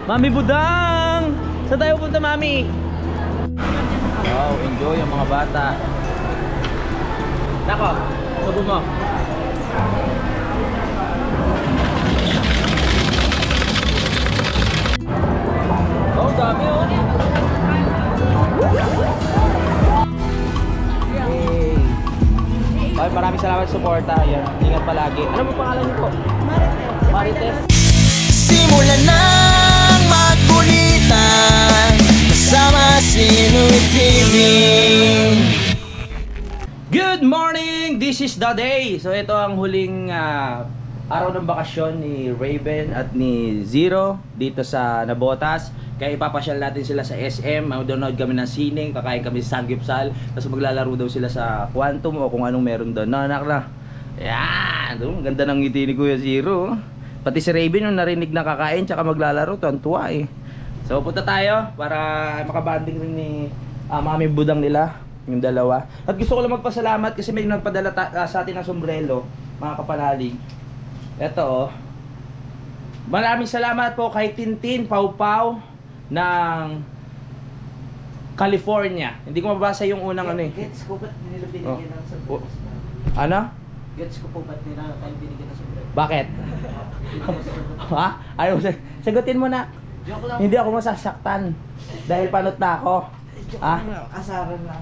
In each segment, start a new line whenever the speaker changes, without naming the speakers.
Mami Budang! Saan tayo punta, Mami? Wow, enjoy ang mga bata. Nako, subo mo. Oh, dami oh. Hey. Okay, maraming salamat sa suporta. Yan, ingat palagi. Ano mo pangalan niyo po? Marites. Marites.
Simulan ng magkulitan kasama si Louie TV.
Good morning! This is the day. So ito ang huling araw ng bakasyon ni Raven at ni Zero dito sa Nabotas. Kaya ipapasyal natin sila sa SM. Download kami ng sining, kakain kami sa Sanggipsal. Tapos maglalaro daw sila sa Quantum o kung anong meron doon. No, anak na. Yan! Ganda ng ngiti ni Kuya Zero. Pati si Raven yung narinig na kakain tsaka maglalaro, tuwan-tuwa eh. So punta tayo para makabanding rin ni Mami Budang nila, yung dalawa. At gusto ko lang magpasalamat kasi may nagpadala sa atin ng sombrero, mga kapanalig. Ito oh. Maraming salamat po kay Tintin Pau Pau ng California. Hindi ko mabasa yung unang ano eh.
Gets ko ba't nila binigyan ng sombrero?
Ano?
Gets ko po ba't nila tayo binigyan ng sombrero?
Bakit? Ha? Ayaw mo sagutin mo na.
Joke lang.
Hindi ako masasaktan dahil panot na ako. Ha?
Asaran lang.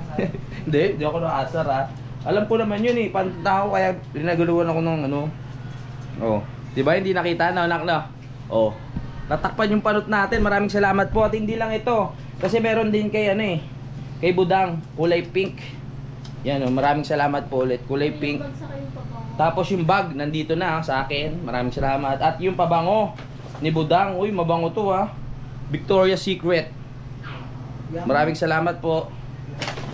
Hindi ako naasar ha. Alam ko naman yun eh, panot na ako kaya pinaguluan ako ng ano. Oh, 'di ba hindi nakita na anak na? Oh. Natakpan yung panot natin. Maraming salamat po. At hindi lang ito. Kasi meron din kay ano eh, kay Budang, kulay pink. Yan oh, maraming salamat po ulit. Kulay pink. Tapos yung bag nandito na sa akin. Maraming salamat. At yung pabango ni Budang, uy, mabango to ha. Victoria's Secret. Maraming salamat po.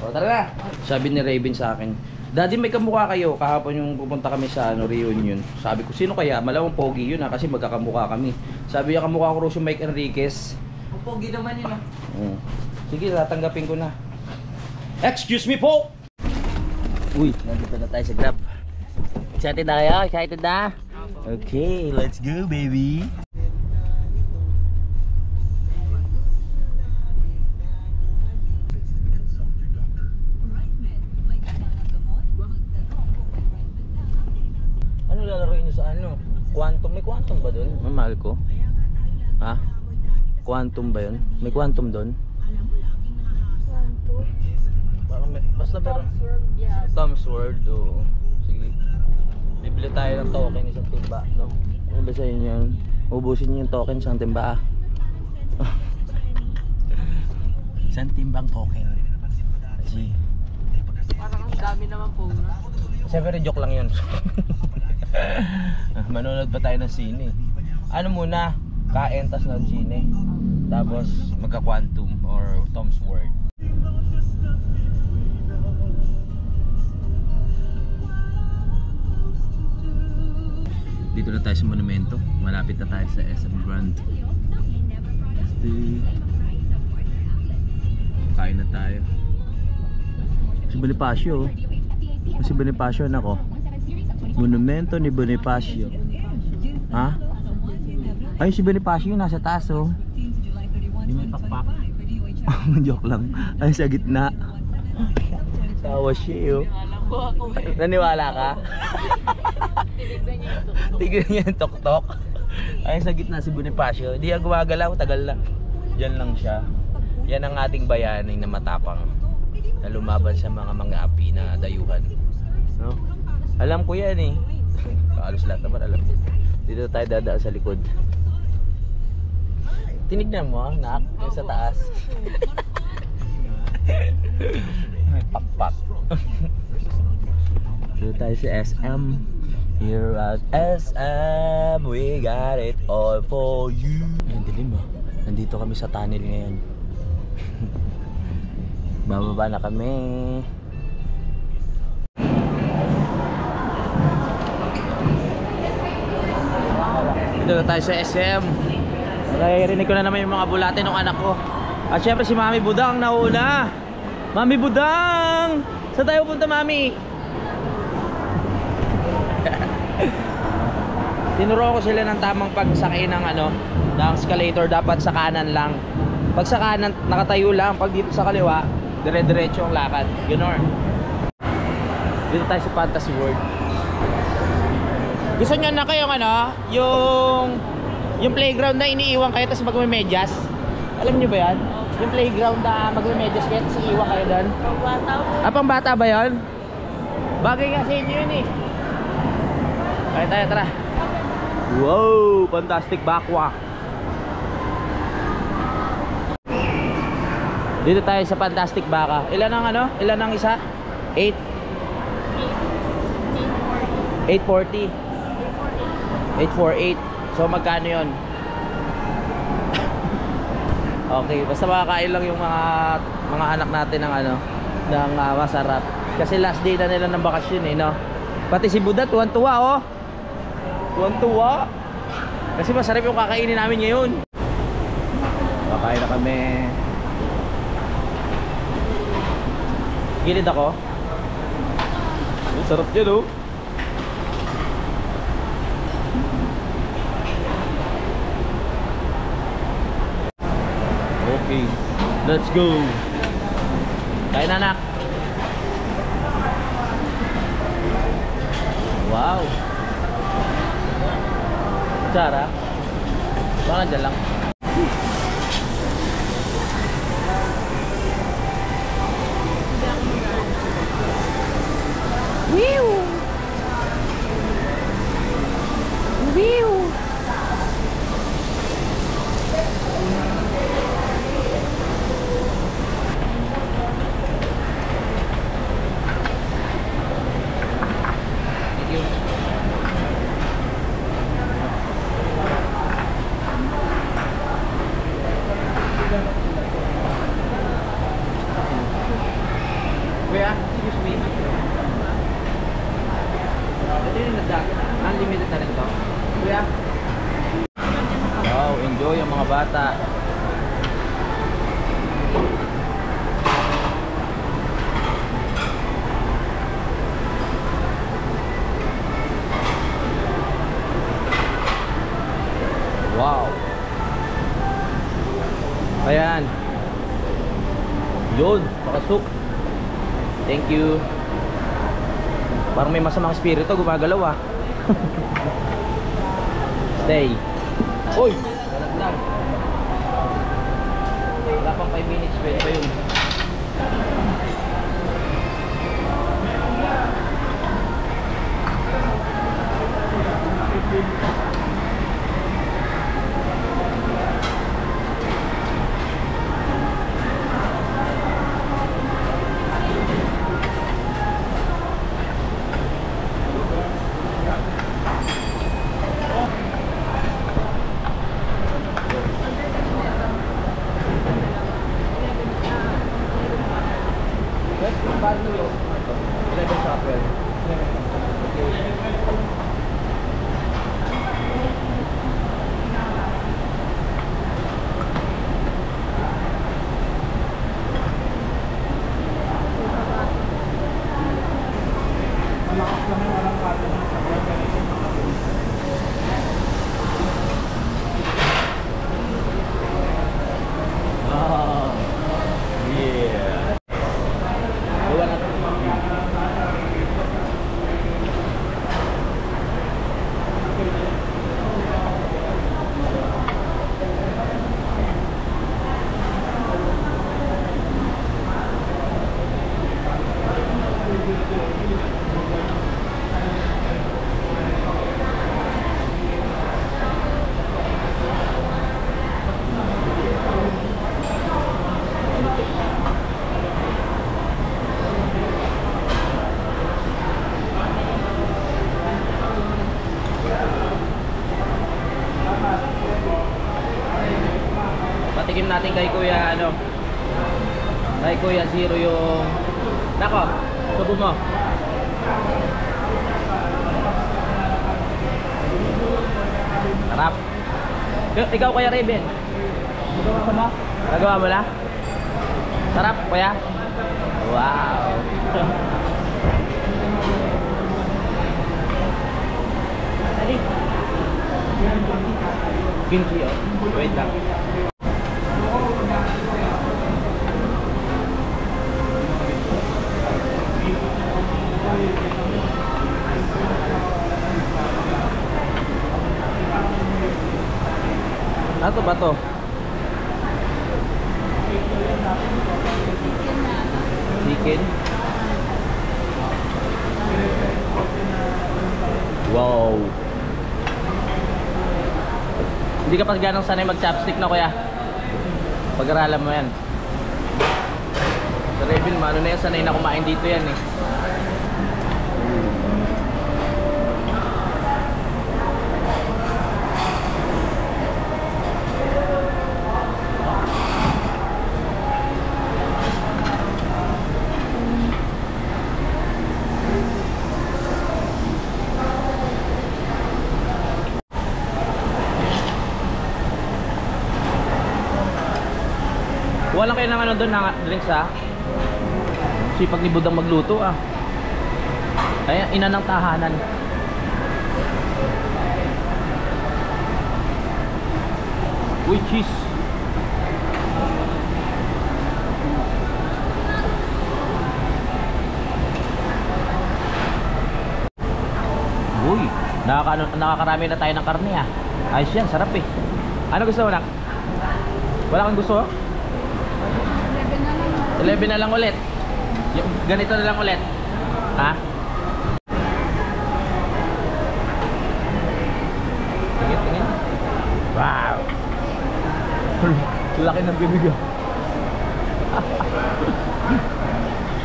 O, tara na. Sabi ni Raven sa akin, Daddy, may kamukha kayo. Kahapon yung pupunta kami sa reunion. Sabi ko, sino kaya? Malawang pogi yun ha, kasi magkakamukha kami. Sabi niya, kamukha ko rin si Mike Enriquez.
Ang pogi naman yun ah.
Sige, tatanggapin ko na. Excuse me po! Uy, nandito na tayo sa Grab. Excited na kayo? Excited na? Okay, let's go baby! Ano lalaroin nyo sa ano? Quantum? May quantum ba doon? Mahal ko? Ha? Quantum ba yun? May quantum doon? Basta meron. Tom's World, oo. Sige. Bibili tayo ng token isang timba, no? Ano ba sa inyo yan? Ubusin nyo yung token isang timba, Isang timbang token. G.
Parang ang dami naman po na.
Siyempre joke lang yun. Manonood pa tayo ng sine. Ano muna? Kain, tas ng sine. Tapos magka-quantum or Tom's World. Dito na tayo sa monumento. Malapit na tayo sa SM Grand. Kain na tayo. Si Bonifacio. Si Bonifacio nako. Monumento ni Bonifacio. Ha? Ay, si Bonifacio nasa taas oh. Hindi may pakpak. Joke lang. Ay, sa gitna. Tawa siya oh. Naniwala ka? Tignan niya yung tok-tok. Ay, sa gitna si Bonifacio. Hindi yan gumagalaw, tagal na. Diyan lang siya. Yan ang ating bayaning na matapang na lumaban sa mga api na dayuhan. No? Alam ko yan eh. Halos lahat naman alam ko. Dito tayo dadaan sa likod. Tinignan mo, nak, yung sa taas. Pakpak. Dito tayo sa SM. Here at SM, we got it all for you. Ayun, dilim mo. Nandito kami sa tunnel ngayon. Bababa na kami. Dito na tayo sa SM. Naririnig ko na naman yung mga bulate ng anak ko. At syempre si Mami Budang nauna. Mami Budang! Saan tayo punta, Mami? tinuro ko sila ng tamang pagsakay ng ano, ng escalator. Dapat sa kanan lang. Pag sa kanan nakatayo lang, pag dito sa kaliwa dire-diretso ang lakad. Ganon. Dito tayo sa Fantasy World. Gusto nyo na kayong ano, yung playground na iniiwan kayo tapos magme-medyas? Alam nyo ba yan? Yung playground na magme-medyas kayo tapos iiwan kayo doon?
Pang-bata po.
Ah, pang bata ba yun? Bagay nga sa inyo yun eh. Kaya tayo, tara. Wow, fantastic backwalk. Dito tayo sa fantastic baka. Ilan ang ano? Ilan ang isa? 8? 840. 848. So magkano yun? Okay, basta makakain lang yung mga anak natin ng ano, ng masarap. Kasi last day na nila ng bakasyon eh, no? Pati si Budat, tuwan-tuwa oh. Tuwan-tuwa. Kasi masarap yung kakainin namin ngayon. Kakain na kami. Gilid ako. Sarap yun oh. Okay, let's go. Kain anak. Wow. Sarap. Baka dyan lang. Wiu. Wiu. Kuya, excuse me. Ito yung unlimited na rin to. Kuya. Wow, enjoy ang mga bata. Wow. Ayan. Yun, pakasuk. Thank you. Parang may masamang espiritu gumagalaw ah. Stay. Uy! Galat lang. Wala pang 5 minutes. Pwede pa yun. Paano yun? 11 sa 12. Oh, yeah. Gawa natin. Patikim natin kay Kuya ano. Kay Kuya Zero yung nako, subo mo. Sarap. Ikaw Kuya Raven. Nagawa mo na? Nagawa mo na? Sarap Kuya. Wow. Dali. Kimchi, oh. Wait lang. Ano ba to? Chicken. Wow. Hindi ka pa ganang sanay mag-chopstick na kuya. Pag-aralan mo yan. Sa Revin, ano na yan, sanay na kumain dito yan eh. Wala kayo ng ano doon na drinks ha. Sipag ni Budang magluto ah. Ay, ina ng tahanan. Uy, cheese. Uy, nakakarami na tayo ng karne ah. Ayos yan, sarap eh. Ano gusto mo nak? Wala kang gusto? 11 na lang ulit. Yung ganito na lang ulit. Ha? Tingin, tingin. Wow. Laki ng bibig ah.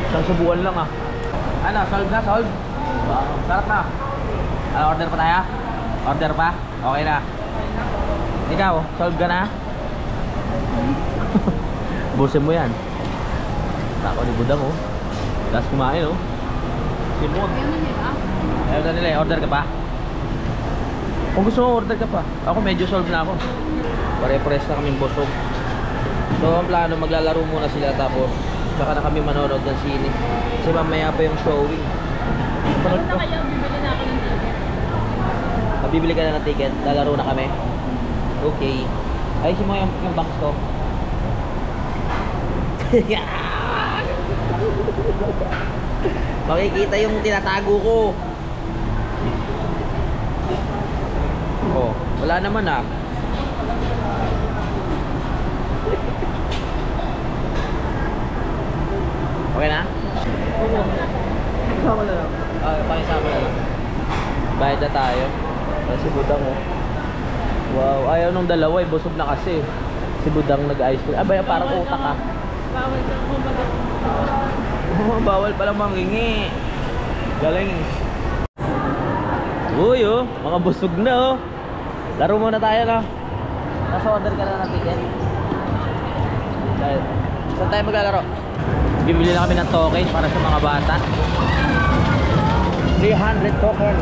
Isang subukan lang ah. Ano, solve na, solve? Wow. Sarap na. Ano, order pa tayo? Order pa? Okay na. Ikaw, solve ka na? Busin mo yan. Tako ni Budang oh. Last kumain oh. Simon. Ayaw na nila eh. Order ka pa? Kung gusto mo order ka pa. Ako medyo solve na ako. Pare-pares na kaming busog. So ang plano, maglalaro muna sila tapos saka na kami manonood ng sine. Kasi mamaya pa yung showing. Panood ko. Bibili ka na ng ticket. Lalaro na kami. Okay. Ayusin mo yung box ko. Makikita yung tinatago ko. Oh, wala naman ah. Okay na?
Sama na lang.
Pakisama na lang. Bayad na tayo. Si Budang oh. Wow, ayaw nung dalawa eh. Busog na kasi. Si Budang nag-ice cream. Abay, parang utak ah.
Bawal ka kumagat.
Oh, bawal palang mangingi. Galing. Uy oh, mga busog na oh. Laro muna tayo no. Nasa order ka na ng ticket. Dahil, saan tayo maglalaro? Bibili na kami ng token para sa mga bata. 300 token.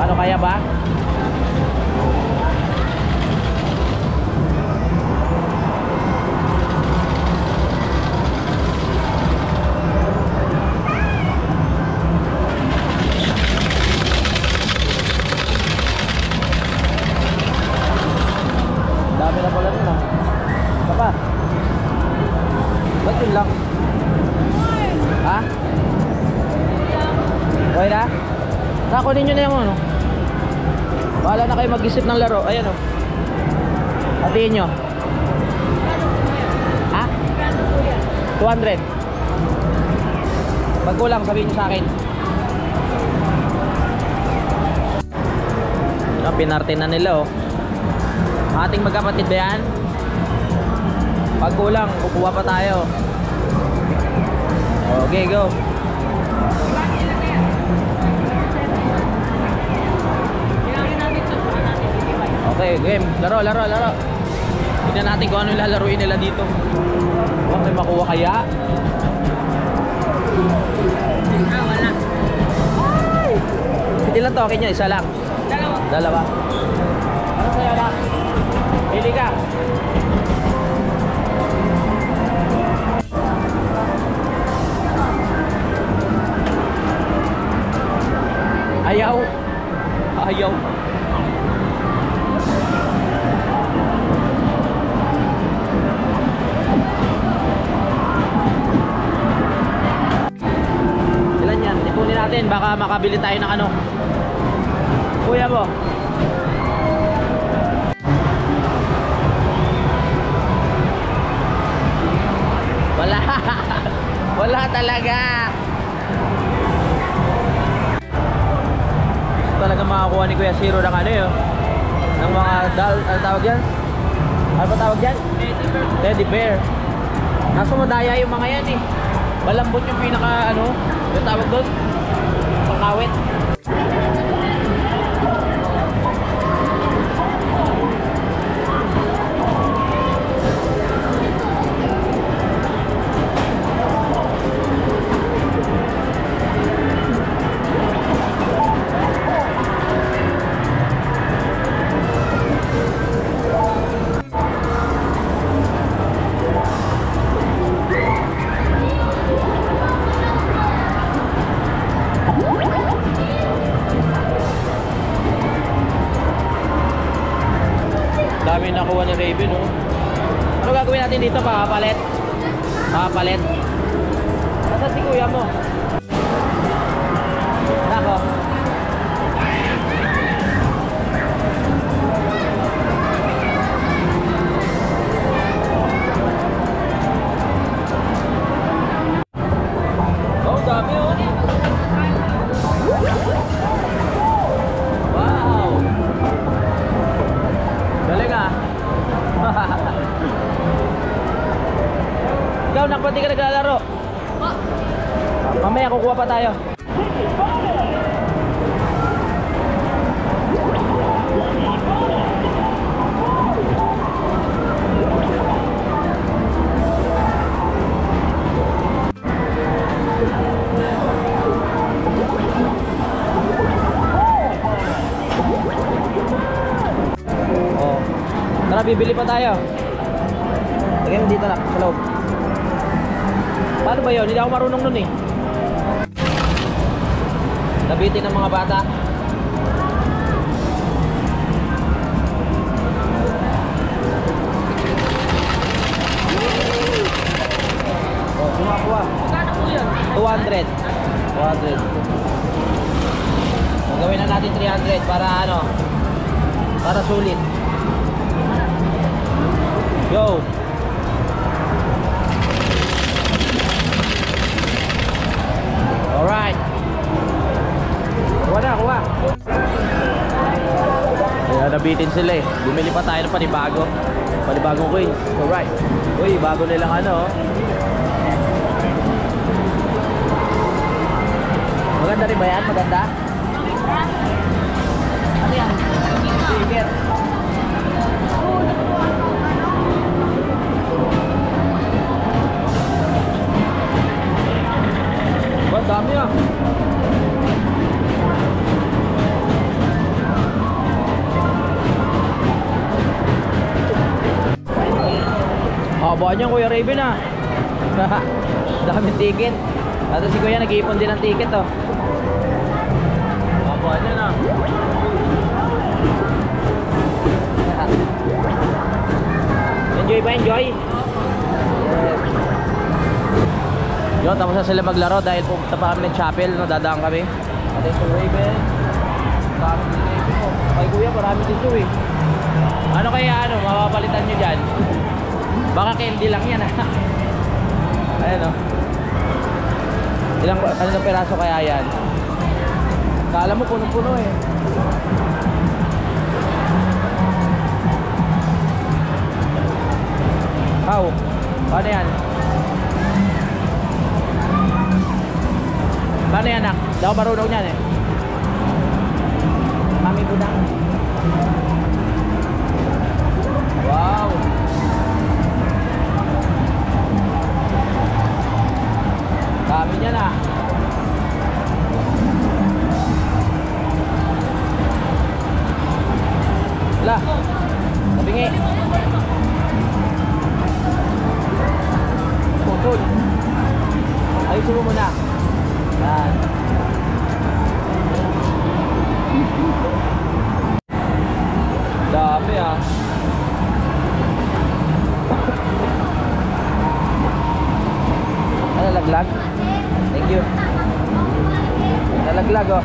Ano kaya ba? Dami na pala nun ah. Papa, ba't yun lang? Ha? Okay na? Nakunin nyo na yung ano. Bahala na kayo mag-isip ng laro. Ayan o. Hatiin nyo. Ha? 200. Pag kulang sabihin nyo sa akin. Pinarte na nila oh. Ating magkapatid ba yan? Pag kulang, kukuha pa tayo. Okay, go. Okay, game. Laro. Tignan natin kung ano yung lalaruin nila dito. Oh, may makuha kaya?
Wala.
Ilan to? Okay nyo? Isa lang? Dalawa. Ano sa'yo lang? Pili ka. Ayaw.
baka makabili tayo ng ano. Kuya mo. Wala. Wala talaga. Gusto talaga makakuha ni Kuya Zero ng ano yun. Ng mga ano tawag yan? Ano ba tawag yan? Teddy bear. Kaso madaya yung mga yan eh. Malambot yung pinaka ano, yung tawag doon. Pangawit. Dami nakuha ni Raven, oh. Ano gagawin natin dito? Papalit? Papalit? Nasaan si kuya mo? Nako. Oh, dami, oh. Wow. Galing ah. Ikaw, nak, ba't di ka naglalaro? Mamaya kukuha pa tayo. Oh. Tara, bibili pa tayo. Lagyan mo dito, nak, sa loob. Paano ba yun? Hindi ako marunong nun eh. Nabitin ng mga bata. Oh, sumakuha.
Magkano po yun?
200. 200. Gawin na natin 300 para ano? Para sulit. Go. Alright. Kuha na, kuha. Kaya nabitin sila eh. Bumili pa tayo ng panibago. Panibagong coins. Alright. Uy, bago nilang ano. Maganda rin ba yan? Maganda? Ano yan? Ticket. Ang dami ah. Habahan niyan Kuya Raven ah. Daming ticket. At si Kuya nag-iipon din ng ticket oh. Habahan niyan ah. Enjoy ba? Enjoy? Yes. Yun, tapos na sila maglaro dahil pumunta pa kami ng chapel, no? Dadaan kami. At ito Raven. Marami din Raven mo. Kay Kuya, marami dito eh. Ano kaya ano, mapapalitan nyo dyan? Baka candy lang yan ha. Ayan o. Ilang, ano na peraso kaya yan? Kala mo punong-puno eh. How? Paano yan? Paano yan anak? Hindi ako marunong yan eh. Mami budang. Wow. Dami niya na. Lah. Tabingi. Putol. Ayusin mo muna. Yan. Dami ah. Nalaglag? Thank you.
Nalaglag oh.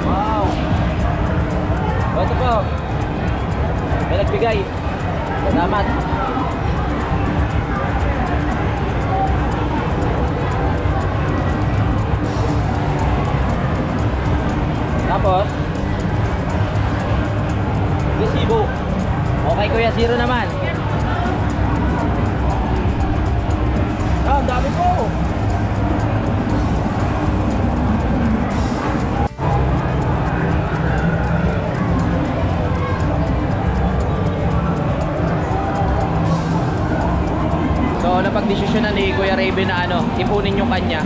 Wow. Ito po. May nagbigay. Salamat. Tapos resibo. Okay Kuya Zero naman. Ah, ang dami po. So napag-desisyon na ni Kuya Raven na ano, ipunin yung kanya.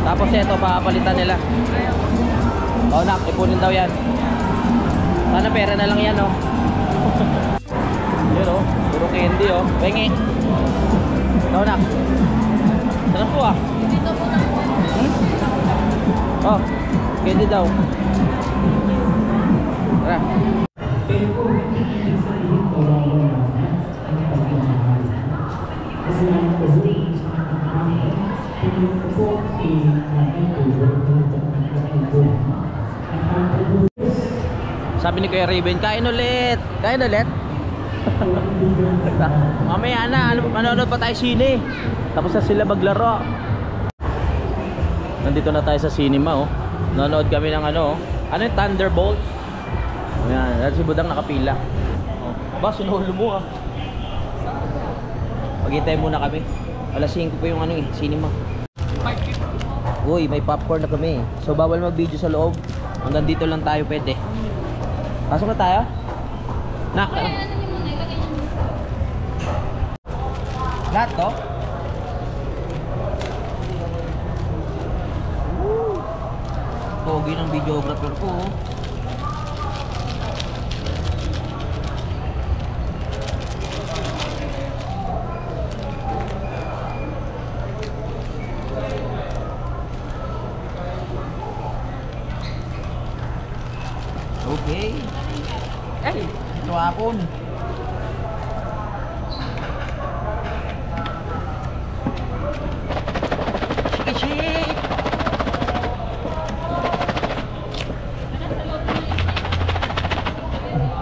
Tapos ito papalitan nila. Oh nak, ipunin daw yan. Sana pera na lang yan oh. Yun oh, puro candy oh. Pengi. Oh nak. Sarap po ah. Oh, candy daw. Tara. Sabi ni Kuya Raven, kain ulit. Kain ulit. Mamaya na, manonood pa tayo sine. Tapos na sila maglaro. Nandito na tayo sa cinema oh. Nanonood kami ng ano oh. Ano yung Thunderbolts? Ayan, dahil si Budang nakapila. Oh. Ba, sinuhulo mo ah. Maghintay muna kami. Alas 5 pa yung ano eh, cinema. Uy, may popcorn na kami. So bawal mag-video sa loob. Hanggang dito lang tayo pwede. Pasok na tayo? Nak, lahat to? Pogi ng videographer ko oh. Okay. Ay, ito hapon. Shake.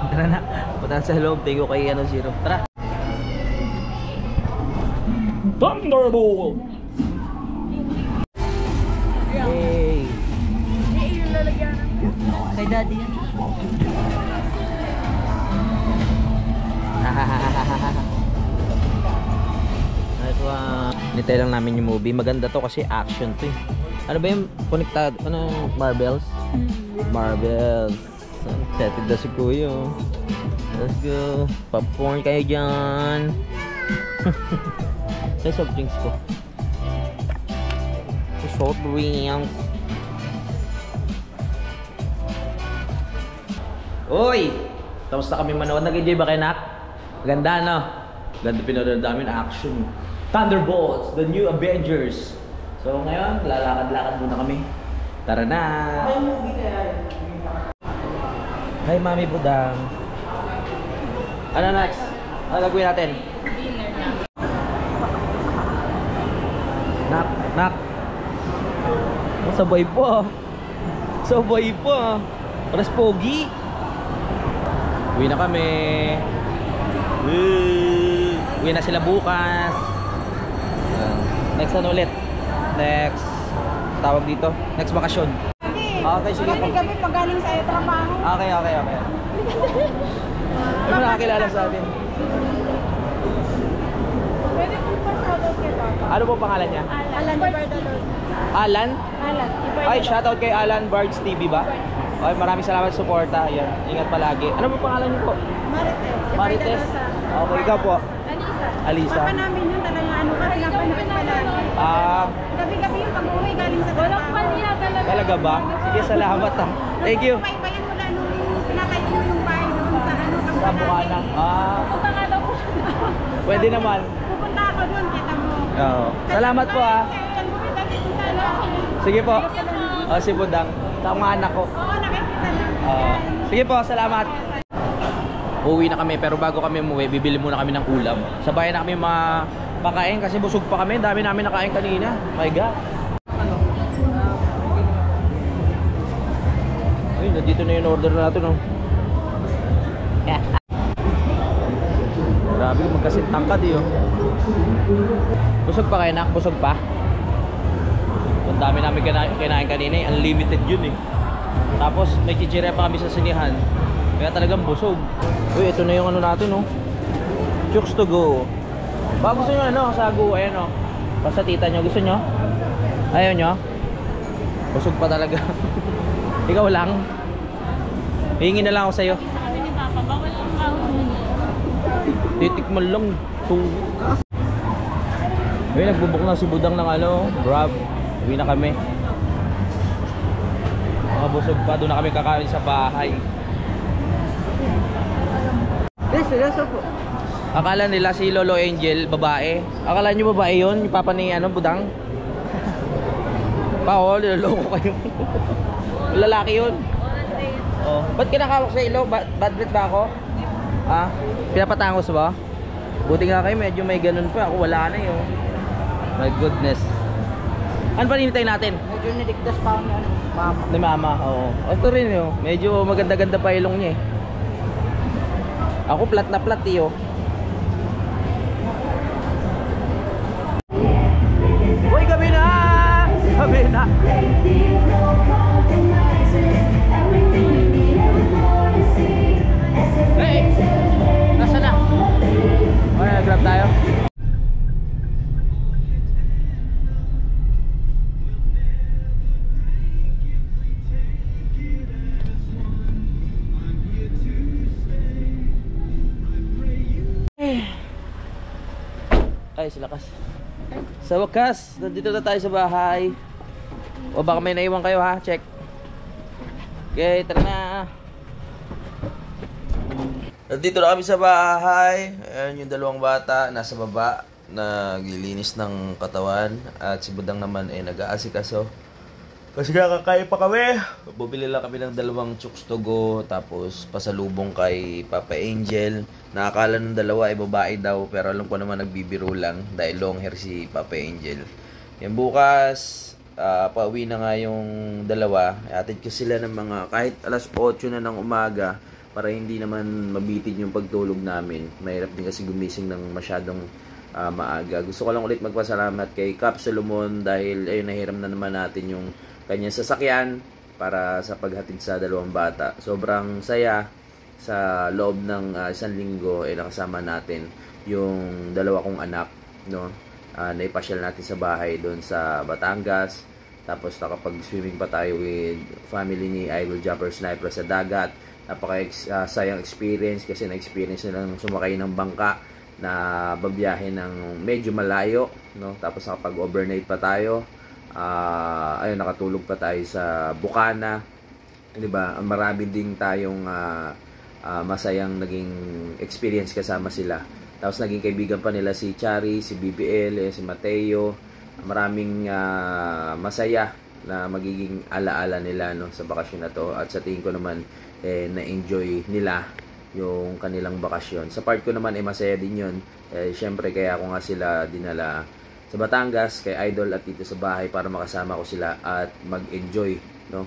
Tara na. Punta sa loob. Thank you kay ano Zero. Tara. Thunderbolt. Hey. Kay daddy yan. Nice one. Nitay lang namin yung movie. Maganda to kasi action to eh. Ano ba yung konektado? Ano? Marbles? Marbles. Tetid na si Kuya. Let's go. Popcorn kayo dyan. Sa soft drinks ko. Soft drinks. Uy! Tapos na kami manood. Nag-enjoy ba kayo, Nak? Maganda, no? Ganda pinanood namin action. Thunderbolts, the new Avengers. So ngayon, lalakad-lakad muna kami. Tara na! Hi, Mami Budang. Ano next? Ano gagawin natin?
Dinner na.
Nak, Nak. Oh, sabay po. Sabay po. Paras pogi. Uwi na kami. Uwi na sila bukas. Next ano ulit? Next tawag dito? Next bakasyon. Okay, sige po.
Kami pag galing sa trabaho.
Okay. Ay mo nakakilala sa atin.
Pwede po pa-shoutout kay Papa.
Ano po pangalan niya?
Alan Bardalos.
Alan?
Alan.
Ay, shoutout kay Alan Bards TV ba? Okay, maraming salamat sa suporta. Ayan, ingat palagi. Ano po pangalan niyo po?
Marites. Si
Marites?
Bardalosa.
Okay, ikaw po?
Alisa.
Alisa.
Papa namin yun talaga ano kasi napanood palagi. Gabi-gabi yung pag-uwi galing sa trabaho.
Walang paniya talaga.
Talaga ba? Sige, salamat ah. Thank you.
Paypayan mo lang nung pinatay mo yung bahay doon sa ano,
Sa Bukana.
Pupunta nga daw po siya.
Pwede naman.
Pupunta ako doon, kita mo.
Oo. Salamat po ah.
Kailan mo kita pupunta lang.
Sige po. Si Budang. Sa mga anak ko.
Oo, nakikita lang.
Sige po, salamat. Uwi na kami pero bago kami umuwi, bibili muna kami ng ulam. Sabayan na kami makain kasi busog pa kami. Dami namin nakain kanina. My God. Ay, nandito na yung order natin, no? Grabe, magkasintang ka di, oh. Busog pa kayo, nak? Busog pa? Ang dami namin kinain kanina, eh. Unlimited yun, eh. Tapos, may chichirya pa kami sa sinihan. Kaya talagang busog. Uy, ito na yung ano natin, oh. Chooks to go. Baka gusto nyo, ano, sagu, ayan, oh. Basta tita nyo, gusto nyo? Ayaw nyo? Busog pa talaga. Ikaw lang. Hihingi na lang ako sa'yo.
Sabi ni Papa, bawal ang kahon.
Titikman lang. Uy, nagbubuk na si Budang ng ano, Grab. Uwi na kami. Mga busog pa, doon na kami kakain sa bahay. Seryoso po. Akala nila si Lolo Angel, babae. Akala nyo babae yun? Yung papa ni ano, Budang? Pa, niloloko kayo. Lalaki yun. Oh. Ba't kinakawak sa ilo? Bad breath ba ako? Ah? Pinapatangos ba? Buti nga kayo, medyo may ganun pa. Ako wala na yun. My goodness. Ano pa ninitay natin?
Medyo niligtas pa ako ni ano, Mama.
Ni Mama, oo. Ito rin yun. Medyo maganda-ganda pa ilong niya eh. Ako plat na plat eh, oh. Uy, gabi na! Gabi na! Hey! Nasaan na? Okay, grab tayo. Ay, silakas. Sa wakas, nandito na tayo sa bahay. O baka may naiwan kayo ha, check. Okay, tara na. Nandito na kami sa bahay. Ayan yung dalawang bata, nasa baba, naglilinis ng katawan. At si Budang naman ay nag-aasikaso. Kasi kakakain pa kami. Bumili lang kami ng dalawang chooks to go. Tapos pasalubong kay Papa Angel. Nakakala ng dalawa ay babae daw. Pero alam ko naman nagbibiro lang. Dahil long hair si Papa Angel. Yan bukas, pauwi na nga yung dalawa. Atid ko sila ng mga kahit alas 8 na ng umaga. Para hindi naman mabitin yung pagtulog namin. Mahirap din kasi gumising ng masyadong maaga. Gusto ko lang ulit magpasalamat kay Cap Solomon. Dahil ayun, nahiram na naman natin yung kanyang sasakyan para sa paghatid sa dalawang bata. Sobrang saya sa loob ng isang linggo ay nakasama natin yung dalawa kong anak, no? Naipasyal natin sa bahay doon sa Batangas. Tapos nakapag-swimming pa tayo with family ni Idol Jumper Sniper sa dagat. Napaka-sayang experience kasi na-experience nilang sumakay ng bangka na babiyahe ng medyo malayo, no? Tapos nakapag-overnight pa tayo. Ayun, nakatulog pa tayo sa Bukana, 'di ba? Marami din tayong masayang naging experience kasama sila. Tapos naging kaibigan pa nila si Chari, si BBL, si Mateo. Maraming masaya na magiging alaala nila, no, sa bakasyon na to. At sa tingin ko naman na-enjoy nila yung kanilang bakasyon. Sa part ko naman masaya din 'yon. Syempre kaya ako nga sila dinala sa Batangas kay Idol at dito sa bahay para makasama ko sila at mag-enjoy, no?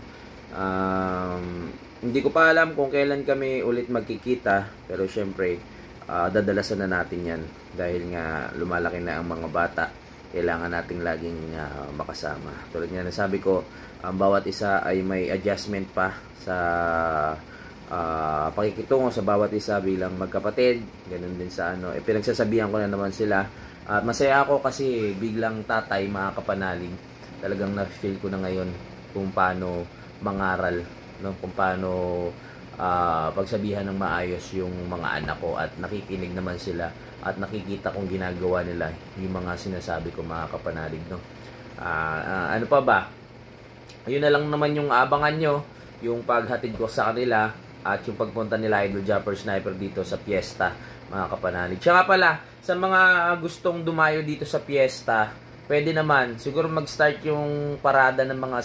Hindi ko pa alam kung kailan kami ulit magkikita, pero syempre dadalasan na natin 'yan dahil nga lumalaki na ang mga bata. Kailangan nating laging makasama. Tulad nga nasabi ko, ang bawat isa ay may adjustment pa sa pakikitungo sa bawat isa bilang magkapatid. Ganun din sa ano. Pinagsasabihan ko na naman sila. At masaya ako kasi biglang tatay, mga kapanalig. Talagang na-feel ko na ngayon kung paano mangaral, no? Kung paano pagsabihan ng maayos yung mga anak ko. At nakikinig naman sila. At nakikita kong ginagawa nila yung mga sinasabi ko, mga kapanalig, no? Ano pa ba? Yun na lang naman yung abangan nyo. Yung paghatid ko sa kanila at yung pagpunta nila Idol Jumper Sniper dito sa piyesta, mga kapanalig. Tsaka pala, sa mga gustong dumayo dito sa piyesta, pwede naman, siguro mag-start yung parada ng mga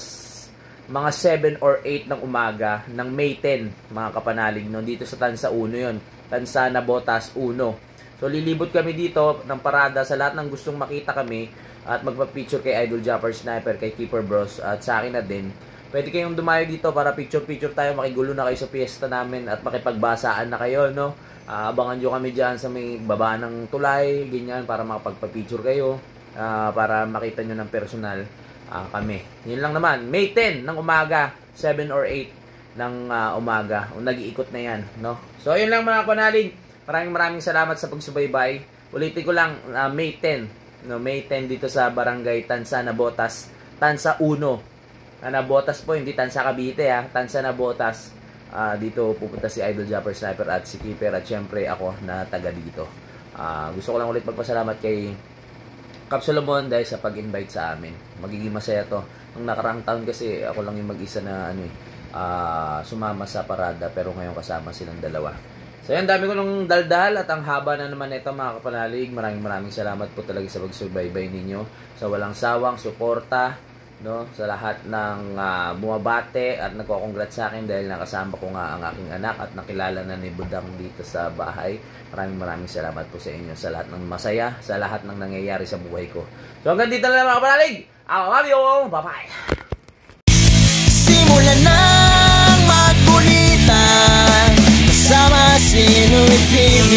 7 or 8 ng umaga ng May 10, mga kapanalig, no? Dito sa Tansa 1 yun. Tansa Nabotas 1. So, lilibot kami dito ng parada sa lahat ng gustong makita kami at magpa-picture kay Idol Jumper Sniper, kay Keeper Bros, at sa akin na din. Pwede kayong dumayo dito para picture-picture tayo, makigulo na kayo sa piyesta namin at makipagbasaan na kayo, no? Abangan nyo kami dyan sa may baba ng tulay, ganyan, para makapagpa-picture kayo, para makita nyo ng personal kami. Yun lang naman, May 10 ng umaga, 7 or 8 ng umaga, nag-iikot na yan, no? So, yun lang mga kanalig, maraming salamat sa pagsubaybay. Ulitin ko lang, May 10, no? May 10 dito sa Barangay Tansa Nabotas, Tansa 1. Nabotas po, hindi Tansa Cavite, ha. Tansa Nabotas. Dito pupunta si Idol Jumper Sniper at si Keeper at syempre ako na taga dito. Gusto ko lang ulit magpasalamat kay Cap Solomon dahil sa pag-invite sa amin. Magiging masaya to. Nung nakaraang taon kasi ako lang yung mag-isa na sumama sa parada, pero ngayon kasama silang dalawa. So yan, dami ko nung daldal at ang haba na naman ito mga kapanalig. Maraming salamat po talaga sa pagsubaybay ninyo, sa walang sawang suporta, no, sa lahat ng bumabate at nagko-congrats sa akin dahil nakasama ko nga ang aking anak at nakilala na ni Budang dito sa bahay. Maraming salamat po sa inyo sa lahat ng masaya, sa lahat ng nangyayari sa buhay ko. So hanggang dito na lang mga kapanalig. I love you. Bye-bye.
Simulan ng magkulitan kasama si Inoy TV.